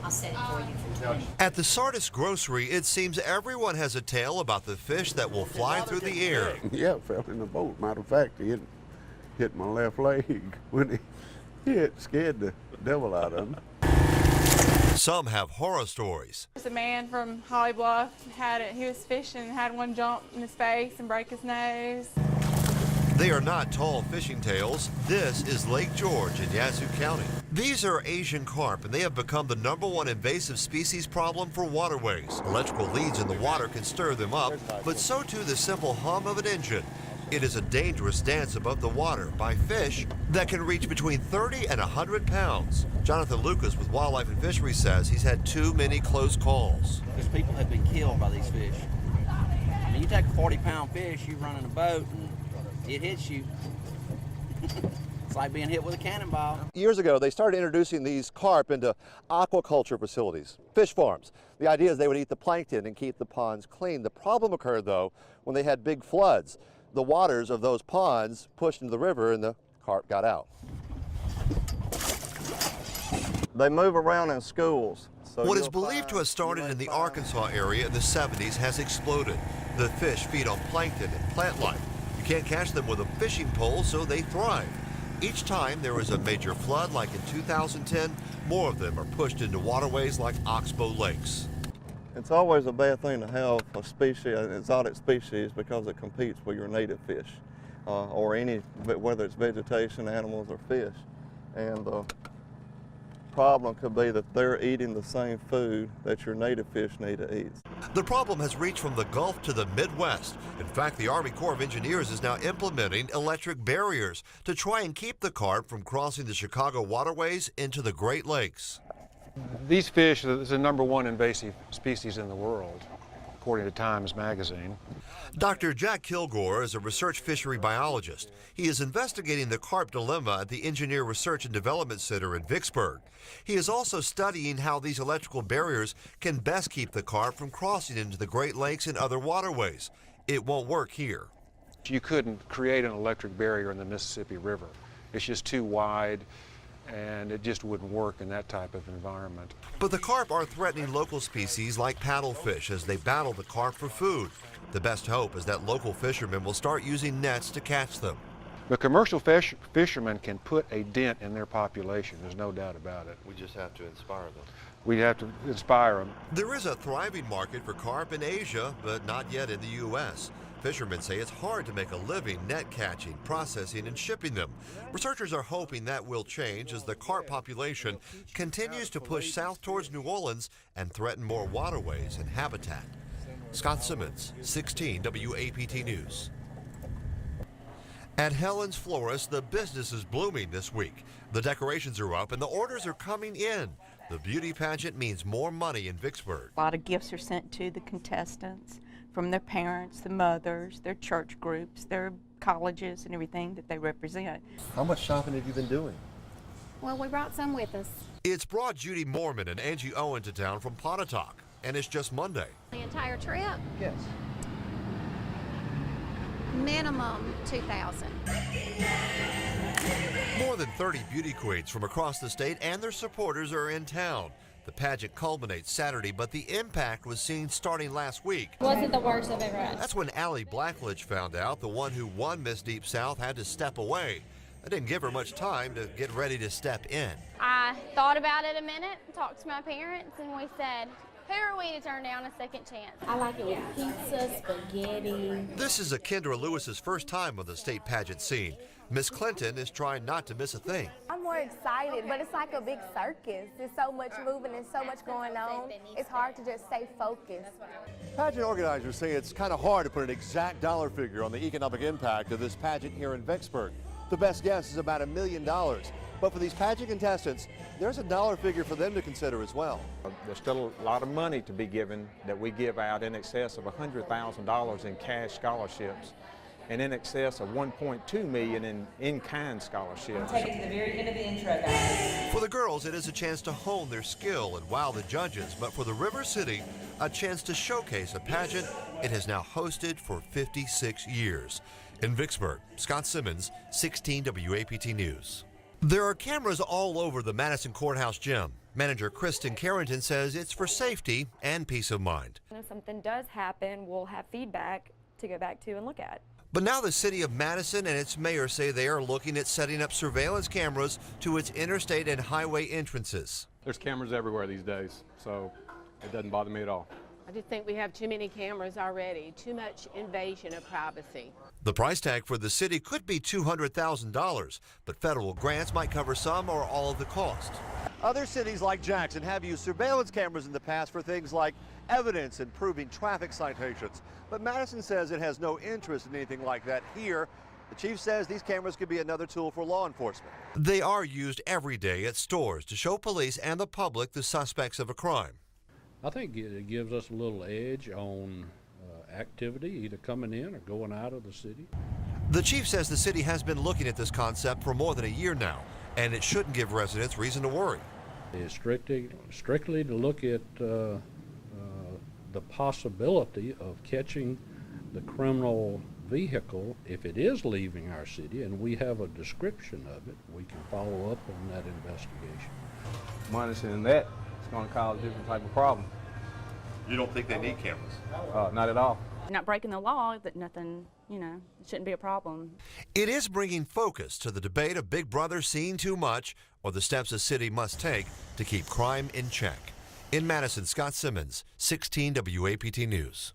I'll set it for you. At the Sardis Grocery, it seems everyone has a tale about the fish that will fly through the air. Yeah, I fell in the boat. Matter of fact, he hit my left leg. When he hit, scared the devil out of him. Some have horror stories. There's a man from Holly Bluff, he was fishing, had one jump in his face and break his nose. They are not tall fishing tales. This is Lake George in Yazoo County. These are Asian carp, and they have become the #1 invasive species problem for waterways. Electrical leads in the water can stir them up, but so too the simple hum of an engine. It is a dangerous dance above the water by fish that can reach between 30 and 100 pounds. Jonathan Lucas with Wildlife and Fisheries says he's had too many close calls. Because people have been killed by these fish. I mean, you take a 40-pound fish, you run in a boat, and it hits you. It's like being hit with a cannonball. Years ago, they started introducing these carp into aquaculture facilities, fish farms. The idea is they would eat the plankton and keep the ponds clean. The problem occurred, though, when they had big floods. The waters of those ponds pushed into the river and the carp got out. They move around in schools. So what is believed to have started in the Arkansas area in the 70s has exploded. The fish feed on plankton and plant life. You can't catch them with a fishing pole, so they thrive. Each time there is a major flood, like in 2010, more of them are pushed into waterways like Oxbow Lakes. It's always a bad thing to have a species, an exotic species, because it competes with your native fish, or any, whether it's vegetation, animals, or fish. And the problem could be that they're eating the same food that your native fish need to eat. The problem has reached from the Gulf to the Midwest. In fact, the Army Corps of Engineers is now implementing electric barriers to try and keep the carp from crossing the Chicago waterways into the Great Lakes. These fish are the #1 invasive species in the world, according to Times Magazine. Dr. Jack Kilgore is a research fishery biologist. He is investigating the carp dilemma at the Engineer Research and Development Center in Vicksburg. He is also studying how these electrical barriers can best keep the carp from crossing into the Great Lakes and other waterways. It won't work here. You couldn't create an electric barrier in the Mississippi River. It's just too wide, and it just wouldn't work in that type of environment. But the carp are threatening local species like paddlefish as they battle the carp for food. The best hope is that local fishermen will start using nets to catch them. But commercial fishermen can put a dent in their population, there's no doubt about it. We just have to inspire them. We have to inspire them. There is a thriving market for carp in Asia, but not yet in the U.S. Fishermen say it's hard to make a living net catching, processing, and shipping them. Researchers are hoping that will change as the carp population continues to push south towards New Orleans and threaten more waterways and habitat. Scott Simmons, 16 WAPT News. At Helen's Florist, the business is blooming this week. The decorations are up and the orders are coming in. The beauty pageant means more money in Vicksburg. A lot of gifts are sent to the contestants from their parents, the mothers, their church groups, their colleges, and everything that they represent. How much shopping have you been doing? Well, we brought some with us. It's brought Judy Mormon and Angie Owen to town from Pontotoc, and it's just Monday. The entire trip, Yes. minimum 2,000. More than 30 beauty queens from across the state and their supporters are in town. The pageant culminates Saturday, but the impact was seen starting last week. Wasn't the worst I've ever had. That's when Allie Blackledge found out the one who won Miss Deep South had to step away. That didn't give her much time to get ready to step in. I thought about it a minute, talked to my parents, and we said, who are we to turn down a second chance? I like it with pizza, spaghetti. This is Kendra Lewis's first time on the state pageant scene. Miss Clinton is trying not to miss a thing. I'm more excited, but it's like a big circus. There's so much moving and so much going on. It's hard to just stay focused. Pageant organizers say it's kind of hard to put an exact dollar figure on the economic impact of this pageant here in Vicksburg. The best guess is about $1 million. But for these pageant contestants, there's a dollar figure for them to consider as well. There's still a lot of money to be given that we give out, in excess of $100,000 in cash scholarships and in excess of $1.2 million in-kind scholarships. Take it to the very end of the intro, guys. For the girls, it is a chance to hone their skill and wow the judges, but for the River City, a chance to showcase a pageant it has now hosted for 56 years. In Vicksburg, Scott Simmons, 16 WAPT News. There are cameras all over the Madison Courthouse gym. Manager Kristen Carrington says it's for safety and peace of mind. If something does happen, we'll have feedback to go back to and look at. But now the city of Madison and its mayor say they are looking at setting up surveillance cameras to its interstate and highway entrances. There's cameras everywhere these days, so it doesn't bother me at all. I just think we have too many cameras already, too much invasion of privacy. The price tag for the city could be $200,000, but federal grants might cover some or all of the cost. Other cities like Jackson have used surveillance cameras in the past for things like evidence and proving traffic citations. But Madison says it has no interest in anything like that here. The chief says these cameras could be another tool for law enforcement. They are used every day at stores to show police and the public the suspects of a crime. I think it gives us a little edge on activity, either coming in or going out of the city. The chief says the city has been looking at this concept for more than a year now, and it shouldn't give residents reason to worry. It's strictly to look at the possibility of catching the criminal vehicle if it is leaving our city, and we have a description of it. We can follow up on that investigation. My understanding that it's going to cause a different type of problem. You don't think they need cameras? Not at all. Not breaking the law, that nothing, it shouldn't be a problem. It is bringing focus to the debate of Big Brother seeing too much or the steps a city must take to keep crime in check. In Madison, Scott Simmons, 16 WAPT News.